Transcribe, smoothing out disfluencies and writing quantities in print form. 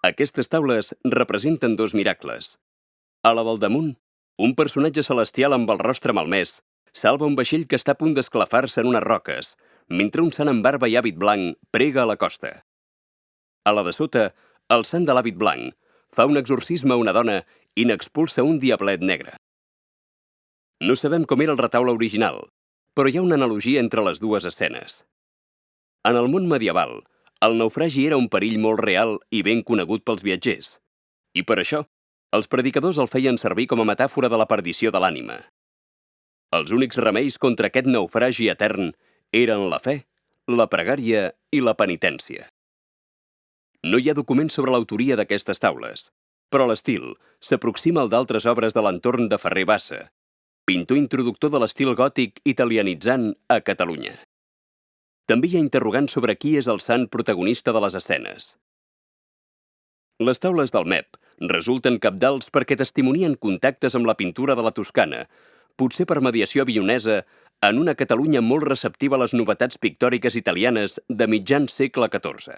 Aquestes taules representen dos miracles. A la del damunt, un personatge celestial amb el rostre malmès salva un vaixell que està a punt d'esclafar-se en unes roques, mentre un sant amb barba i hàbit blanc prega a la costa. A la de sota, el sant de l'hàbit blanc fa un exorcisme a una dona i n'expulsa un diablet negre. No sabem com era el retaule original, però hi ha una analogia entre les dues escenes. En el món medieval, el naufragi era un perill molt real i ben conegut pels viatgers, i per això, els predicadors el feien servir com a metàfora de la perdició de l'ànima. Els únics remeis contra aquest naufragi etern eren la fe, la pregària i la penitència. No hi ha documents sobre l'autoria d'aquestes taules, però l'estil s'aproxima al d'altres obres de l'entorn de Ferrer Bassa, pintor introductor de l'estil gòtic italianitzant a Catalunya. També hi ha interrogants sobre qui és el sant protagonista de les escenes. Les taules del MEP resulten cabdals perquè testimonien contactes amb la pintura de la Toscana, potser per mediació avionesa, en una Catalunya molt receptiva a les novetats pictòriques italianes de mitjan segle XIV.